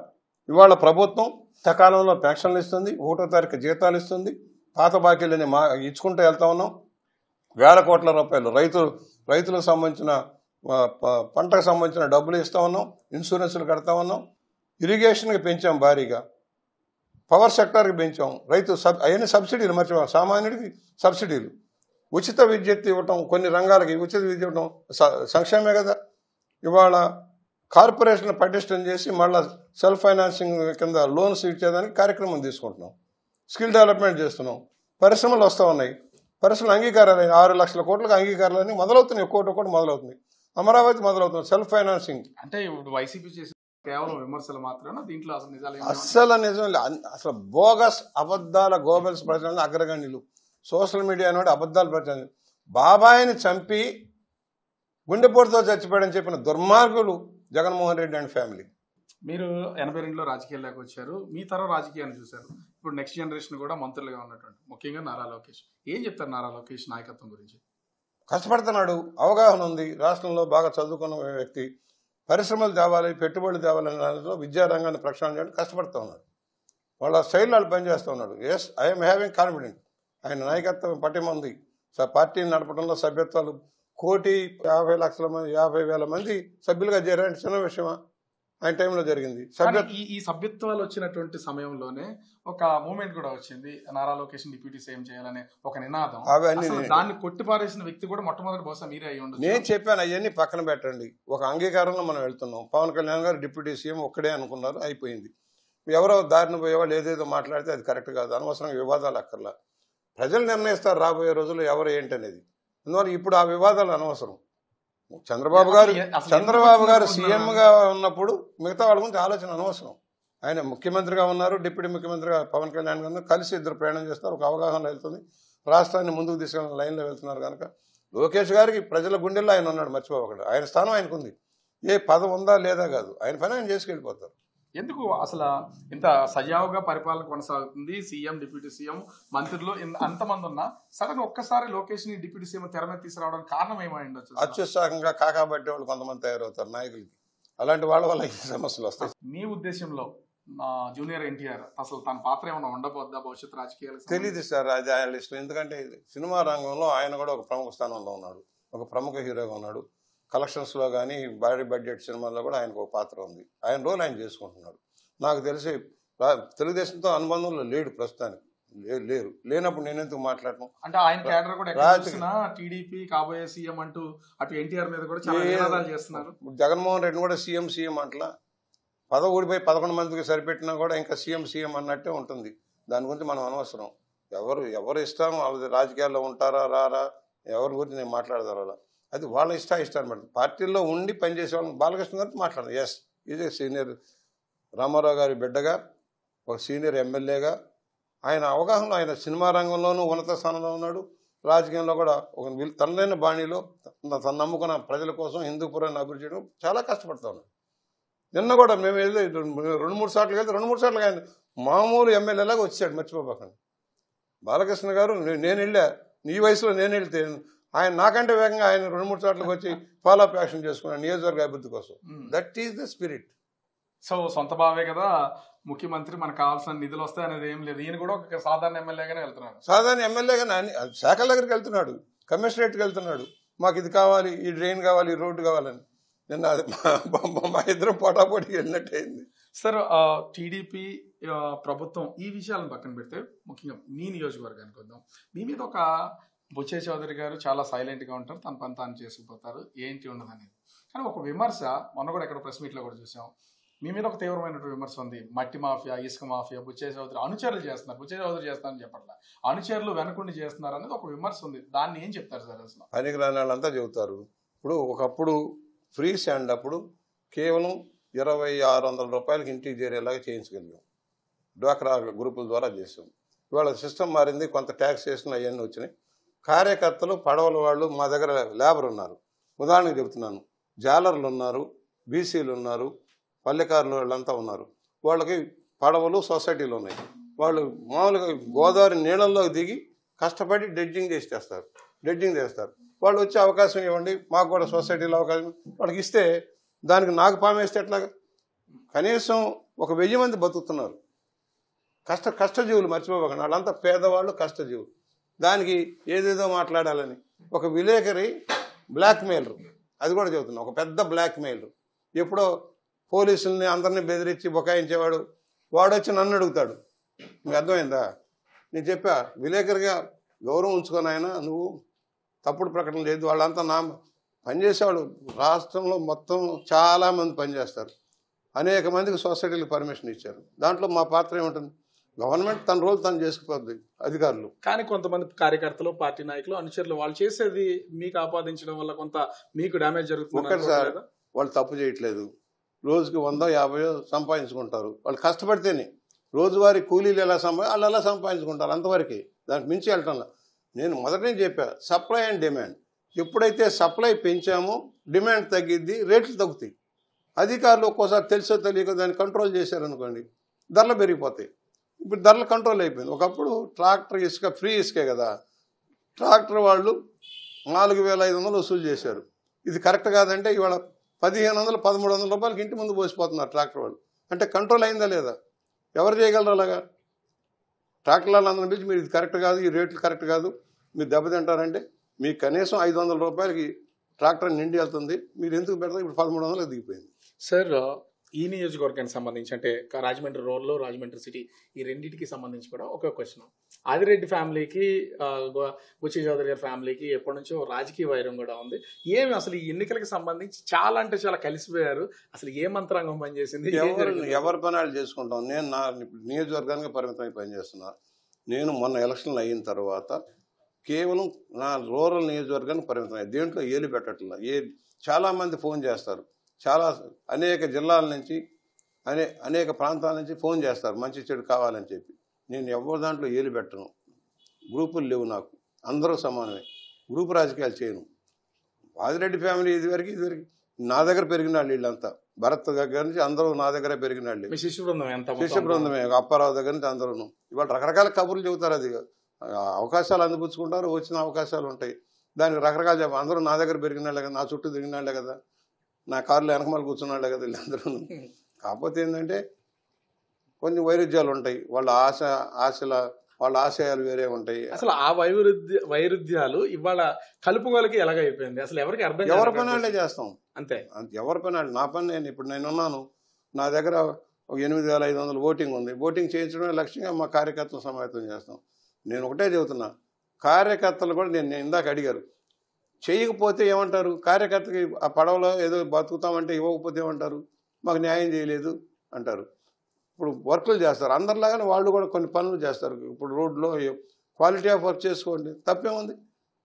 ఇవాళ ప్రభుత్వం సకాలంలో పెన్షన్లు ఇస్తుంది, 1వ తారీఖు జీతాలు ఇస్తుంది, పాత బాకీలని ఇచ్చుకుంటూ వెళ్తా ఉన్నాం. వేల కోట్ల రూపాయలు రైతులకు సంబంధించిన పంటకు సంబంధించిన డబ్బులు ఇస్తా ఉన్నాం, ఇన్సూరెన్సులు కడతా ఉన్నాం, ఇరిగేషన్కి పెంచాం భారీగా, పవర్ సెక్టార్కి పెంచాం, అవన్నీ సబ్సిడీలు. మర్చిపో సామాన్యుడికి సబ్సిడీలు, ఉచిత విద్యుత్ ఇవ్వటం, కొన్ని రంగాలకి ఉచిత విద్యుత్ ఇవ్వటం సంక్షేమే కదా. ఇవాళ కార్పొరేషన్ పటిష్టం చేసి మళ్ళీ సెల్ఫ్ ఫైనాన్సింగ్ కింద లోన్స్ ఇచ్చేదానికి కార్యక్రమం తీసుకుంటున్నాం. స్కిల్ డెవలప్మెంట్ చేస్తున్నాం. పరిశ్రమలు వస్తూ ఉన్నాయి. పరిశ్రమలు అంగీకారాలు 6 లక్షల కోట్లకు అంగీకారాలని మొదలవుతున్నాయి. ఒక్కొక్కటి మొదలవుతుంది. అమరావతి మొదలవుతుంది. Self financing. అంటే ఇప్పుడు వైసీపీ చేసి కేవలం విమర్శలు మాత్రమే, దీంట్లో అసలు నిజాలు అసలు బోగస్ అబద్ధాల గోబెల్స్ ప్రచారాలు అగ్రగణ్యులు. సోషల్ మీడియా నాడు అబద్ధాలు ప్రచారం. బాబాయిని చంపి గుండెపోటుతో చచ్చిపోయాడని చెప్పిన దుర్మార్గులు జగన్మోహన్ రెడ్డి అండ్ ఫ్యామిలీ. మీరు 82లో రాజకీయాల్లోకి వచ్చారు, మీ తరం రాజకీయాన్ని చూశారు. ఇప్పుడు నెక్స్ట్ జనరేషన్ కూడా మంత్రులుగా ఉన్నటువంటి ముఖ్యంగా నారా లోకేష్. ఏం చెప్తారు నారా లోకేష్ నాయకత్వం గురించి? కష్టపడుతున్నాడు, అవగాహన ఉంది. రాష్ట్రంలో బాగా చదువుకున్న వ్యక్తి. పరిశ్రమలు తేవాలి, పెట్టుబడులు తేవాలనే దానిలో విద్యారంగాన్ని ప్రక్షాళన చేయడానికి కష్టపడుతూ ఉన్నాడు. వాళ్ళ స్టైల్లో వాళ్ళు పనిచేస్తూ ఉన్నాడు. Yes, I'm having confident. ఆయన నాయకత్వం పటిమ ఉంది. పార్టీని నడపడంలో సభ్యత్వాలు 1,50,00,000 మంది సభ్యులుగా చేరారంటే చిన్న విషయమా? ఆయన టైంలో జరిగింది. ఈ సభ్యత్వాలు వచ్చినటువంటి సమయంలోనే ఒక మూమెంట్ కూడా వచ్చింది, నారా లోకేష్ డిప్యూటీ సీఎం చేయాలనే ఒక నినాదం. దాన్ని కొట్టిపారేసిన వ్యక్తి కూడా మొట్టమొదటి బహుశా మీరే అయ్యి ఉండొచ్చు. నేను చెప్పాను, అవన్నీ పక్కన పెట్టండి. ఒక అంగీకారంలో మనం వెళ్తున్నాం. పవన్ కళ్యాణ్ గారు డిప్యూటీ సీఎం ఒక్కడే అనుకున్నారు, అయిపోయింది. ఎవరో దారిని పోయేవాళ్ళు ఏదేదో మాట్లాడితే అది కరెక్ట్ కాదు. అనవసరంగా వివాదాలు అక్కర్లా. ప్రజలు నిర్ణయిస్తారు రాబోయే రోజుల్లో ఎవరు ఏంటనేది. అందువల్ల ఇప్పుడు ఆ వివాదాలు అనవసరం. చంద్రబాబు గారు సీఎంగా ఉన్నప్పుడు మిగతా వాళ్ళ గురించి ఆలోచన అనవసరం. ఆయన ముఖ్యమంత్రిగా ఉన్నారు, డిప్యూటీ ముఖ్యమంత్రిగా పవన్ కళ్యాణ్ గారు కలిసి ఇద్దరు ప్రయాణం చేస్తారు. ఒక అవగాహన వెళ్తుంది. రాష్ట్రాన్ని ముందుకు తీసుకెళ్ళిన లైన్లో వెళ్తున్నారు కనుక లోకేష్ గారికి ప్రజల గుండెల్లో ఆయన ఉన్నాడు, మర్చిపోకూడదు. ఆయన స్థానం ఆయనకుంది. ఏ పదం ఉందా లేదా కాదు, ఆయన పని ఆయన చేసుకెళ్ళిపోతారు. ఎందుకు అసలు ఇంత సజావుగా పరిపాలన కొనసాగుతుంది, సీఎం డిప్యూటీ సీఎం మంత్రులు అంతమంది ఉన్నా సడన్ ఒక్కసారి లోకేష్ ని డిప్యూటీ సీఎం తెర మీద తీసుకురావడానికి కారణం ఏమై ఉండొచ్చు? అత్యుత్సాహంగా కాకాబట్టే వాళ్ళు కొంతమంది తయారవుతారు నాయకులకి. అలాంటి వాళ్ళ వల్ల ఈ సమస్యలు వస్తాయి. మీ ఉద్దేశంలో జూనియర్ ఎన్టీఆర్ అసలు తన పాత్ర ఏమైనా ఉండబోద్దా భవిష్యత్ రాజకీయాలకు తెలియదు సార్, అది ఆయన ఇష్టం. ఎందుకంటే సినిమా రంగంలో ఆయన కూడా ఒక ప్రముఖ స్థానంలో ఉన్నాడు, ఒక ప్రముఖ హీరోగా ఉన్నాడు. కలెక్షన్స్లో కానీ భారీ బడ్జెట్ సినిమాల్లో కూడా ఆయనకు ఒక పాత్ర ఉంది. ఆయన రోల్ ఆయన చేసుకుంటున్నాడు. నాకు తెలిసి తెలుగుదేశంతో అనుబంధంలో లేడు ప్రస్తుతానికి, లేరు. లేనప్పుడు నేను ఎందుకు మాట్లాడను? అంటే ఆయన క్యాడర్ కూడా ఎక్కడ చూసినా టీడీపీ కాబోయే సీఎం అంటూ అటు ఎన్టీఆర్ మీద కూడా చాలా నినాదాలు చేస్తున్నారు. జగన్మోహన్ రెడ్డి కూడా సీఎం అంటలా, పదవి ఊడిపోయి 11 మందికి సరిపెట్టినా కూడా ఇంకా సీఎం అన్నట్టే ఉంటుంది. దాని గురించి మనం అనవసరం. ఎవరు ఇష్టం వాళ్ళది, రాజకీయాల్లో ఉంటారా రారా, ఎవరి గురించి నేను మాట్లాడతారు అలా, అది వాళ్ళ ఇష్టాన్ని బట్టి. పార్టీల్లో ఉండి పనిచేసే వాళ్ళని బాలకృష్ణ గారితో మాట్లాడదు. Yes, is a senior, Ramarao గారి బిడ్డగా, ఒక సీనియర్ ఎమ్మెల్యేగా ఆయన అవగాహనలో, ఆయన సినిమా రంగంలోనూ ఉన్నత స్థానంలో ఉన్నాడు, రాజకీయంలో కూడా ఒక తనదైన బాణీలో తను నమ్ముకున్న ప్రజల కోసం హిందూపురాన్ని అభివృద్ధి చేయడం చాలా కష్టపడుతూ ఉన్నాడు. నిన్న కూడా మేము వెళ్ళి 2-3 సార్లు వెళ్తే 2-3 సార్లు ఆయన మామూలు ఎమ్మెల్యేలాగా వచ్చాడు, మర్చిపోకండి. బాలకృష్ణ గారు నేను వెళ్ళా, ఈ వయసులో నేను వెళ్తే ఆయన నాకంటే వేగంగా ఆయన 2-3 సార్లకు వచ్చి ఫాలోఅప్ యాక్షన్ చేసుకున్నాడు నియోజకవర్గ అభివృద్ధి కోసం. That is the spirit. So సొంత బావే కదా ముఖ్యమంత్రి, మనకు కావాల్సిన నిధులు వస్తాయి అనేది ఏం లేదు. ఈయన కూడా ఒక సాధారణ ఎమ్మెల్యేగానే వెళ్తున్నాడు. సాధారణ ఎమ్మెల్యేగానే శాఖల దగ్గరికి వెళ్తున్నాడు, కమిషనరేట్కి వెళ్తున్నాడు, మాకు ఇది కావాలి, ఈ డ్రైన్ కావాలి, ఈ రోడ్డు కావాలని. నిన్న మా ఇద్దరం పోటాపోటీకి వెళ్ళినట్టు అయింది. సార్, టీడీపీ ప్రభుత్వం ఈ విషయాలను పక్కన పెడితే ముఖ్యంగా మీ నియోజకవర్గానికి వద్దాం. మీ మీద ఒక బుచ్చే చౌదరి గారు చాలా సైలెంట్గా ఉంటారు, తన పని తాను చేసుకుపోతారు, ఏంటి ఉండదు అనేది. కానీ ఒక విమర్శ మొన్న కూడా ఎక్కడ ప్రెస్ మీట్లో కూడా చూసాం, మీ మీద ఒక తీవ్రమైనటువంటి విమర్శ ఉంది. మట్టి మాఫియా, ఇసుక మాఫియా, బుచ్చే చౌదరి అనుచరులు చేస్తున్నారు, బుచ్చే చౌదరి చేస్తారని చెప్పట్లా, అనుచరులు వెనకుండి చేస్తున్నారు అనేది ఒక విమర్శ ఉంది. దాన్ని ఏం చెప్తారు సార్? అసలు పనికిరాని వాళ్ళంతా చెబుతారు. ఇప్పుడు ఒకప్పుడు ఫ్రీ స్టాండ్ అప్పుడు కేవలం 2600 రూపాయలకి ఇంటికి చేరేలాగా చేయించగలిగాం, డ్వాక్రా గ్రూపుల ద్వారా చేసాం. ఇవాళ సిస్టమ్ మారింది, కొంత ట్యాక్స్ చేసిన అవన్నీ వచ్చినాయి. కార్యకర్తలు, పడవల వాళ్ళు మా దగ్గర లేబర్ ఉన్నారు. ఉదాహరణకు చెబుతున్నాను, జాలర్లు ఉన్నారు, బీసీలు ఉన్నారు, పల్లెకారులు వాళ్ళంతా ఉన్నారు. వాళ్ళకి పడవలు సొసైటీలు ఉన్నాయి. వాళ్ళు మామూలుగా గోదావరి నీళ్ళల్లో దిగి కష్టపడి డ్రెడ్జింగ్ చేస్తారు. వాళ్ళు వచ్చే అవకాశం ఇవ్వండి, మాకు కూడా సొసైటీలో అవకాశం, వాళ్ళకి ఇస్తే దానికి నాకు పామేస్తే ఎట్లాగా? కనీసం ఒక 1000 మంది బతుకుతున్నారు. కష్టజీవులు, మర్చిపోకండి, వాళ్ళంతా పేదవాళ్ళు, కష్టజీవులు. దానికి ఏదేదో మాట్లాడాలని ఒక విలేకరి బ్లాక్మెయిలర్, అది కూడా చెబుతున్నా, ఒక పెద్ద బ్లాక్మెయిలర్. ఎప్పుడో పోలీసుల్ని అందరినీ బెదిరించి బొకాయించేవాడు, వాడు వచ్చి నన్ను అడుగుతాడు. మీకు అర్థమైందా? నేను చెప్పా, విలేకరిగా గౌరవం ఉంచుకొని ఆయన నువ్వు తప్పుడు ప్రకటన చేయద్దు. వాళ్ళంతా పనిచేసేవాడు రాష్ట్రంలో మొత్తం చాలామంది పనిచేస్తారు, అనేక మందికి సొసైటీలకు పర్మిషన్ ఇచ్చారు. దాంట్లో మా పాత్ర ఏముంటుంది? గవర్నమెంట్ తన రోజు తను చేసుకుపోద్ది, అధికారులు. కానీ కొంతమంది కార్యకర్తలు, పార్టీ నాయకులు, అనుచరులు వాళ్ళు చేసేది మీకు ఆపాదించడం వల్ల కొంత మీకు డ్యామేజ్ జరుగుతుంది. ఒకటి సార్, వాళ్ళు తప్పు చేయట్లేదు, రోజుకి 100-50 సంపాదించుకుంటారు. వాళ్ళు కష్టపడితేనే రోజువారీ కూలీలు వాళ్ళు ఎలా సంపాదించుకుంటారు, అంతవరకు. దానికి మించి వెళ్ళటంలా. నేను మొదటనే చెప్పా, సప్లై అండ్ డిమాండ్. ఎప్పుడైతే సప్లై పెంచామో డిమాండ్ తగ్గిద్ది, రేట్లు తగ్గుతాయి. అధికారులు ఒక్కోసారి తెలుసో తెలియక దాన్ని కంట్రోల్ చేశారనుకోండి, ధరలు పెరిగిపోతాయి. ఇప్పుడు ధరలు కంట్రోల్ అయిపోయింది. ఒకప్పుడు ట్రాక్టర్ ఇసుక ఫ్రీ ఇసుకే కదా, ట్రాక్టర్ వాళ్ళు 4500 వసూలు చేశారు. ఇది కరెక్ట్ కాదంటే ఇవాళ 1500-1300 రూపాయలకి ఇంటి ముందు పోసిపోతున్నారు ట్రాక్టర్ వాళ్ళు. అంటే కంట్రోల్ అయిందా లేదా? ఎవరు చేయగలరు అలాగా? ట్రాక్టర్ వాళ్ళందరిని పిలిచి మీరు ఇది కరెక్ట్ కాదు, ఈ రేట్లు కరెక్ట్ కాదు, మీరు దెబ్బతింటారంటే మీకు కనీసం 500 రూపాయలకి ట్రాక్టర్ నిండి వెళ్తుంది, మీరు ఎందుకు పెడతారు? ఇప్పుడు 1300 దిగిపోయింది. సార్, ఈ నియోజకవర్గానికి సంబంధించి అంటే రాజమండ్రి రోడ్లో, రాజమండ్రి సిటీ, ఈ రెండింటికి సంబంధించి కూడా ఒక క్వశ్చన్. ఆదిరెడ్డి ఫ్యామిలీకి, బుచ్చే చౌదరి గారి ఫ్యామిలీకి ఎప్పటి నుంచో రాజకీయ వైరం కూడా ఉంది. ఏమి అసలు ఈ ఎన్నికలకు సంబంధించి చాలా అంటే చాలా కలిసిపోయారు. అసలు ఏ మంత్రాంగం పనిచేసింది? ఎవరి పనాలు చేసుకుంటాం. నేను నా నియోజకవర్గానికి పరిమితమై పనిచేస్తున్నా. నేను మొన్న ఎలక్షన్లు అయిన తర్వాత కేవలం నా రూరల్ నియోజకవర్గానికి పరిమితమై, దేంట్లో ఏలు పెట్టట్లా. చాలామంది ఫోన్ చేస్తారు, అనేక జిల్లాల నుంచి, అనేక ప్రాంతాల నుంచి ఫోన్ చేస్తారు మంచి చెడు కావాలని చెప్పి. నేను ఎవరి దాంట్లో ఏలు పెట్టను. గ్రూపులు లేవు నాకు, అందరూ సమానమే. గ్రూపు రాజకీయాలు చేయను. ఆదిరెడ్డి ఫ్యామిలీ ఇదివరకు నా దగ్గర పెరిగిన వాళ్ళు, వీళ్ళంతా భరత్ దగ్గర నుంచి అందరూ నా దగ్గర పెరిగిన వాళ్ళు. శిష్య బృందమే, అప్పారావు దగ్గర నుంచి అందరూ. ఇవాళ రకరకాల కబుర్లు చెబుతారు. అది అవకాశాలు అందిపుచ్చుకుంటారు, వచ్చిన అవకాశాలు ఉంటాయి, దానికి రకరకాలు చెప్పాలి. అందరూ నా దగ్గర పెరిగిన వాళ్ళే కదా, నా చుట్టూ తిరిగిన వాళ్ళే కదా, నా కారులో వెనకమాల కూర్చున్న వాళ్ళే కదా వీళ్ళందరూ. కాకపోతే ఏంటంటే కొన్ని వైరుధ్యాలు ఉంటాయి. వాళ్ళ ఆశయాలు వేరే ఉంటాయి. అసలు ఆ వైరుధ్యాలు ఇవాళ కలుపుగోలకి ఎలాగైపోయింది అసలు ఎవరికి అర్థం ఎవరి కాదు. పని వాళ్ళే చేస్తాం. అంతే. ఎవరి పని వాళ్ళు. నా పని ఇప్పుడు నేనున్నాను. నా దగ్గర ఒక 8,500 ఓటింగ్ ఉంది. ఓటింగ్ చేయించడమే లక్ష్యంగా మా కార్యకర్తలు సమాయత్తం చేస్తాం. నేను ఒకటే చెబుతున్నా, కార్యకర్తలు కూడా నేను ఇందాక అడిగారు, చేయకపోతే ఏమంటారు? కార్యకర్తకి ఆ పడవలో ఏదో బతుకుతామంటే ఇవ్వకపోతే ఏమంటారు? మాకు న్యాయం చేయలేదు అంటారు. ఇప్పుడు వర్కులు చేస్తారు, అందరిలాగానే వాళ్ళు కూడా కొన్ని పనులు చేస్తారు. ఇప్పుడు రోడ్లో క్వాలిటీ ఆఫ్ వర్క్ చేసుకోండి, తప్పే ఉంది.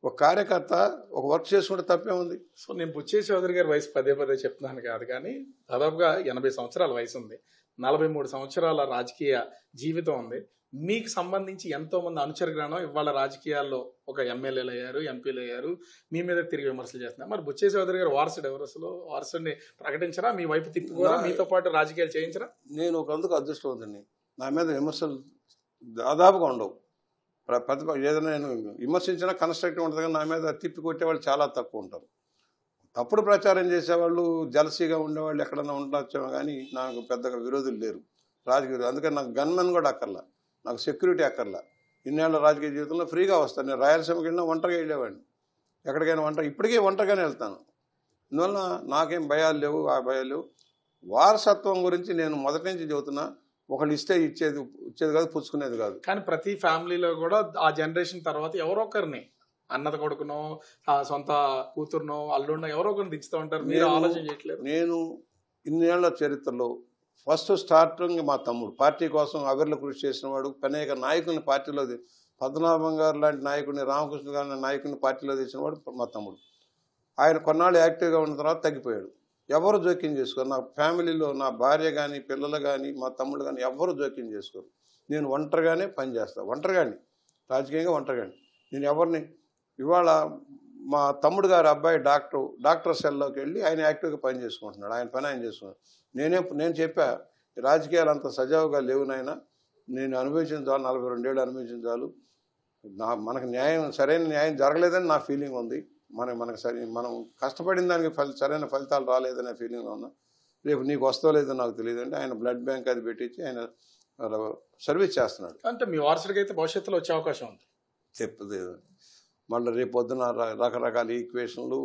ఒక కార్యకర్త ఒక వర్క్ చేసుకుంటే తప్పే ఉంది. సో నేను బుచ్చే చౌదరి గారి వయసు పదే చెప్తున్నాను కాదు, కానీ దాదాపుగా 80 సంవత్సరాల వయసు ఉంది, 43 సంవత్సరాల రాజకీయ జీవితం ఉంది. మీకు సంబంధించి ఎంతో మంది అనుచరగ్రహణం ఇవాళ రాజకీయాల్లో ఒక ఎమ్మెల్యేలు అయ్యారు, ఎంపీలు అయ్యారు, మీ మీద తిరిగి విమర్శలు చేస్తున్నారు. మరి బుచ్చే చౌదరి గారు వారసుడు ఎవరు? అసలు వారసుడిని ప్రకటించరా? మీ వైపు తిప్పుకోరా? మీతో పాటు రాజకీయాలు చేయించరా? నేను ఒక అందుకు అదృష్టవంతుని. నా మీద విమర్శలు దాదాపుగా ఉండవు. ఏదైనా నేను విమర్శించినా కన్స్ట్రక్టివ్ ఉంటుంది, కానీ నా మీద తిప్పి కొట్టేవాళ్ళు చాలా తక్కువ ఉంటారు. తప్పుడు ప్రచారం చేసేవాళ్ళు, జలసీగా ఉండేవాళ్ళు ఎక్కడైనా ఉండొచ్చేమో, కానీ నాకు పెద్దగా విరోధులు లేరు రాజకీయ. అందుకని నాకు గన్మెన్ కూడా అక్కర్లా, నాకు సెక్యూరిటీ అక్కర్లా. ఇన్నేళ్ల రాజకీయ జీవితంలో ఫ్రీగా వస్తాను. నేను రాయలసీమకి వెళ్ళినా ఒంటరిగా వెళ్ళేవాడిని, ఎక్కడికైనా ఇప్పటికీ ఒంటరిగానే వెళ్తాను. అందువల్ల నాకేం భయాలు లేవు, ఆ భయాలు లేవు. వారసత్వం గురించి నేను మొదటి నుంచి చెబుతున్నా, ఒకళ్ళు ఇస్తే ఇచ్చేది కాదు, పుచ్చుకునేది కాదు. కానీ ప్రతి ఫ్యామిలీలో కూడా ఆ జనరేషన్ తర్వాత ఎవరో ఒకరిని, అన్నద కొడుకునో, సొంత కూతురునో, అల్లుడినో ఎవరో ఒకరిని దించుతూ ఉంటారు. మీరు ఆలోచన చేయట్లేదు? నేను ఇన్నేళ్ల చరిత్రలో ఫస్ట్ స్టార్టింగ్ మా తమ్ముడు పార్టీ కోసం అవిర్లు కృషి చేసిన వాడు, అనేక నాయకుల్ని పార్టీలో, పద్మనాభం గారు లాంటి నాయకుడిని, రామకృష్ణ గారి నాయకుడిని పార్టీలో తెచ్చిన వాడు మా తమ్ముడు. ఆయన కొన్నాళ్ళు యాక్టివ్గా ఉన్న తర్వాత తగ్గిపోయాడు. ఎవరు జోక్యం చేసుకోరు. నా ఫ్యామిలీలో నా భార్య కానీ, పిల్లలు కానీ, మా తమ్ముడు కానీ ఎవరు జోక్యం చేసుకోరు. నేను ఒంటరిగానే పనిచేస్తాను, ఒంటరిగాని, రాజకీయంగా ఒంటరిగాని. నేను ఎవరిని, ఇవాళ మా తమ్ముడు గారి అబ్బాయి డాక్టర్ సెల్లోకి వెళ్ళి ఆయన యాక్టివ్గా పని చేసుకుంటున్నాడు, ఆయన పని ఆయన చేసుకున్నాడు. నేను చెప్పా, రాజకీయాలు అంత సజావుగా లేవు నాయన, నేను అనుభవించిన చాలు, 42 ఏళ్ళు అనుభవించిన చాలు, మనకు సరైన న్యాయం జరగలేదని నా ఫీలింగ్ ఉంది. మనం కష్టపడిన దానికి సరైన ఫలితాలు రాలేదనే ఫీలింగ్లో ఉన్నా. రేపు నీకు వస్తో లేదో నాకు తెలియదు అంటే ఆయన బ్లడ్ బ్యాంక్ అది పెట్టించి ఆయన సర్వీస్ చేస్తున్నాడు. అంటే మీ వారసుడికి అయితే భవిష్యత్తులో వచ్చే అవకాశం ఉంది. చెప్తుంది మళ్ళీ రేపు పొద్దున రకరకాల ఈక్వేషన్లు,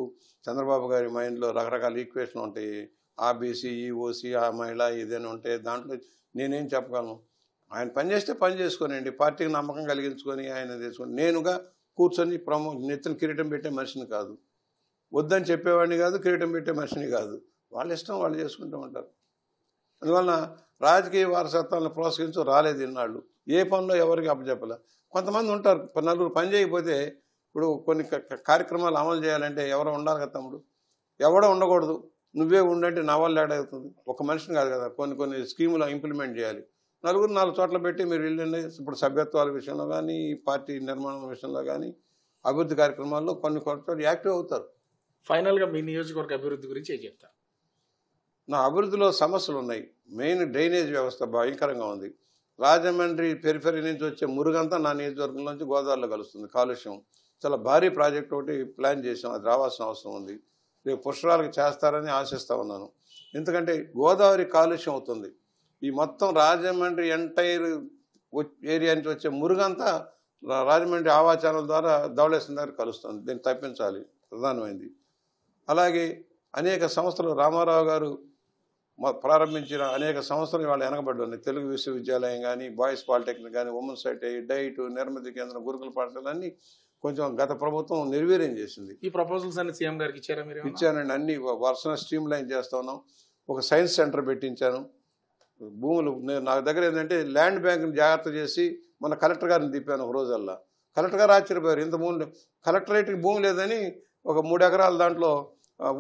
చంద్రబాబు గారి మైండ్లో రకరకాల ఈక్వేషన్లు ఉంటాయి. ఆబీసీ, ఈఓసీ, ఆ మహిళ ఇదేనా ఉంటాయి. దాంట్లో నేనేం చెప్పగలను? ఆయన పని చేస్తే పని చేసుకోనండి, పార్టీకి నమ్మకం కలిగించుకొని ఆయన తీసుకొని. నేనుగా కూర్చొని నెత్తిన కిరీటం పెట్టే మనిషిని కాదు, వద్దని చెప్పేవాడిని కాదు, కిరీటం పెట్టే మనిషిని కాదు. వాళ్ళ ఇష్టం వాళ్ళు చేసుకుంటూ ఉంటారు. అందువలన రాజకీయ వారసత్వాలను ప్రోత్సహించు రాలేదు ఇన్నాళ్ళు. ఏ పనిలో ఎవరికి అప్పచెప్పలే. కొంతమంది ఉంటారు, నలుగురు పని చేయకపోతే, ఇప్పుడు కొన్ని కార్యక్రమాలు అమలు చేయాలంటే ఎవరో ఉండాలి కదా తమ్ముడు, ఎవడో ఉండకూడదు. నువ్వే ఉండంటే నా వల్ల ఏడవుతుంది. ఒక మనిషిని కాదు కదా, కొన్ని స్కీములు ఇంప్లిమెంట్ చేయాలి. నలుగురు 4 చోట్ల పెట్టి మీరు వెళ్ళండి. ఇప్పుడు సభ్యత్వాల విషయంలో కానీ, పార్టీ నిర్మాణం విషయంలో కానీ, అభివృద్ధి కార్యక్రమాల్లో కొన్ని యాక్టివ్ అవుతారు. ఫైనల్గా మీ నియోజకవర్గ అభివృద్ధి గురించి ఏం చెప్తారు? నా అభివృద్ధిలో సమస్యలు ఉన్నాయి. మెయిన్ డ్రైనేజ్ వ్యవస్థ భయంకరంగా ఉంది. రాజమండ్రి పెరిఫెరీ నుంచి వచ్చే మురుగంతా నా నియోజకవర్గం నుంచి గోదావరిలో కలుస్తుంది. కాలుష్యం చాలా భారీ ప్రాజెక్ట్ ఒకటి ప్లాన్ చేసాం, అది రావాల్సిన అవసరం ఉంది. రేపు పుష్కరాలకు చేస్తారని ఆశిస్తూ ఉన్నాను. ఎందుకంటే గోదావరి కాలుష్యం అవుతుంది. ఈ మొత్తం రాజమండ్రి ఎంటైర్ ఏరియా నుంచి వచ్చే మురుగంతా రాజమండ్రి ఆవాచారం ద్వారా ధవళేశ్వరం దగ్గర కలుస్తుంది. దీన్ని తప్పించాలి, ప్రధానమైంది. అలాగే అనేక సంస్థలు రామారావు గారు ప్రారంభించిన అనేక సంస్థలు ఇవాళ వెనకబడి ఉన్నాయి. తెలుగు విశ్వవిద్యాలయం కానీ, బాయ్స్ పాలిటెక్నిక్ కానీ, ఉమెన్స్ ఐటీ, డైట్, నిర్మితి కేంద్రం, గురుకుల పాఠశాలలు అన్నీ కొంచెం గత ప్రభుత్వం నిర్వీర్యం చేసింది. ఈ ప్రపోజల్స్ అన్ని సీఎం గారికి ఇచ్చారా మీరు? ఇచ్చానండి, అన్ని వరుసగా స్ట్రీమ్ లైన్ చేస్తా ఉన్నాం. ఒక సైన్స్ సెంటర్ పెట్టించాను. భూములు నా దగ్గర ఏంటంటే ల్యాండ్ బ్యాంక్ని జాగ్రత్త చేసి మన కలెక్టర్ గారిని తిప్పాను ఒక రోజల్లా. కలెక్టర్ గారు ఆశ్చర్యపోయారు, ఇంత భూములు కలెక్టరేట్కి భూమి లేదని ఒక 3 ఎకరాలు దాంట్లో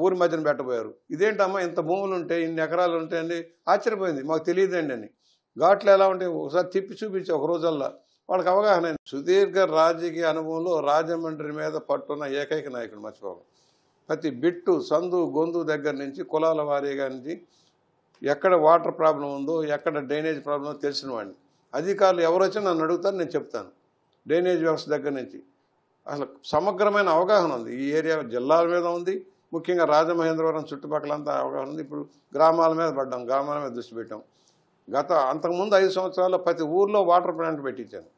ఊరి మధ్యన పెట్టబోయారు. ఇదేంటమ్మా ఇంత భూములు ఉంటే, ఇన్ని ఎకరాలు ఉంటాయండి? ఆశ్చర్యపోయింది, మాకు తెలియదండి అని. ఘాట్లు ఎలా ఉంటాయి ఒకసారి తిప్పి చూపించి ఒక రోజల్లా వాళ్ళకి అవగాహన. సుదీర్ఘ రాజకీయ అనుభవంలో రాజమండ్రి మీద పట్టున్న ఏకైక నాయకుడు మర్చిపోవాలి. ప్రతి బిట్టు, సందు, గొంతు దగ్గర నుంచి, కులాల వారీగా నుంచి, ఎక్కడ వాటర్ ప్రాబ్లం ఉందో, ఎక్కడ డ్రైనేజ్ ప్రాబ్లం ఉందో తెలిసిన వాడిని. అధికారులు ఎవరు వచ్చినా నన్ను అడుగుతారు, నేను చెప్తాను. డ్రైనేజ్ వ్యవస్థ దగ్గర నుంచి అసలు సమగ్రమైన అవగాహన ఉంది. ఈ ఏరియా జిల్లాల మీద ఉంది, ముఖ్యంగా రాజమహేంద్రవరం చుట్టుపక్కలంతా అవగాహన ఉంది. ఇప్పుడు గ్రామాల మీద పడ్డాం, గ్రామాల మీద దృష్టి పెట్టాం. అంతకుముందు 5 సంవత్సరాల్లో ప్రతి ఊర్లో వాటర్ ప్లాంట్ పెట్టించాను.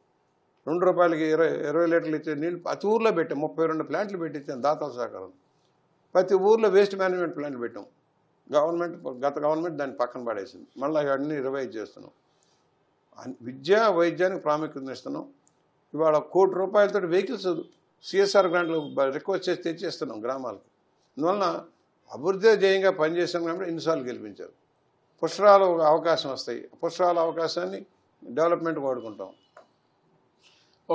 2 రూపాయలకి 20 లీటర్లు ఇచ్చే నీళ్ళు ప్రతి ఊర్లో పెట్టాం. 32 ప్లాంట్లు పెట్టించాను దాతల సహకారం. ప్రతి ఊర్లో వేస్ట్ మేనేజ్మెంట్ ప్లాంట్ పెట్టాం. గత గవర్నమెంట్ దాన్ని పక్కన పడేసింది. మళ్ళీ అన్నీ రివైజ్ చేస్తున్నాం. విద్య వైద్యానికి ప్రాముఖ్యత ఇస్తున్నాం. ఇవాళ 1 కోటి రూపాయలతో వెహికల్స్ సిఎస్ఆర్ గ్రాంట్లు రిక్వెస్ట్ చేసి తెచ్చేస్తున్నాం గ్రామాలకు. అందువలన అభివృద్ధి ధ్యేయంగా పనిచేసాం కాబట్టి ఇన్నిసార్లు గెలిపించారు. పుష్కరాలు అవకాశం వస్తాయి. పుష్కరాల అవకాశాన్ని డెవలప్మెంట్ వాడుకుంటాం.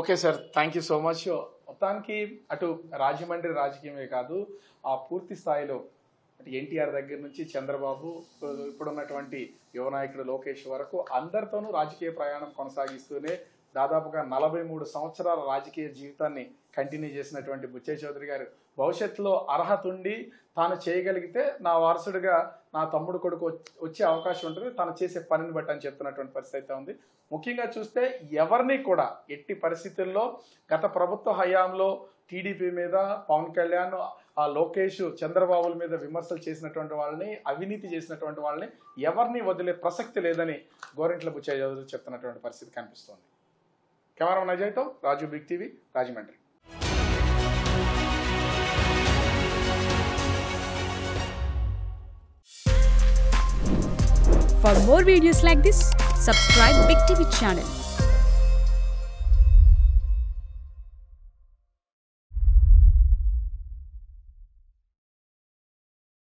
Okay sir, thank you so much. మొత్తానికి అటు రాజమండ్రి రాజకీయమే కాదు, ఆ పూర్తి స్థాయిలో అటు ఎన్టీఆర్ దగ్గర నుంచి చంద్రబాబు, ఇప్పుడున్నటువంటి యువ నాయకుడు లోకేష్ వరకు అందరితోనూ రాజకీయ ప్రయాణం కొనసాగిస్తూనే దాదాపుగా 43 సంవత్సరాల రాజకీయ జీవితాన్ని కంటిన్యూ చేసినటువంటి బుచ్చయ్య చౌదరి గారు భవిష్యత్తులో అర్హత ఉండి తాను చేయగలిగితే నా వారసుడిగా నా తమ్ముడు కొడుకు వచ్చే అవకాశం ఉంటుంది, తను చేసే పనిని బట్టి అని చెప్తున్నటువంటి పరిస్థితి అయితే ఉంది. ముఖ్యంగా చూస్తే ఎవరిని కూడా ఎట్టి పరిస్థితుల్లో గత ప్రభుత్వ హయాంలో టీడీపీ మీద పవన్ కళ్యాణ్, ఆ లోకేష్, చంద్రబాబుల మీద విమర్శలు చేసినటువంటి వాళ్ళని, అవినీతి చేసినటువంటి వాళ్ళని ఎవరిని వదిలే ప్రసక్తి లేదని గోరింట్ల బుచ్చయ్య చౌదరి చెప్తున్నటువంటి పరిస్థితి కనిపిస్తోంది. కెమెరామెన్ అజయ్తో Raju, big TV, Rajahmundry. For more videos like this, subscribe Big TV channel.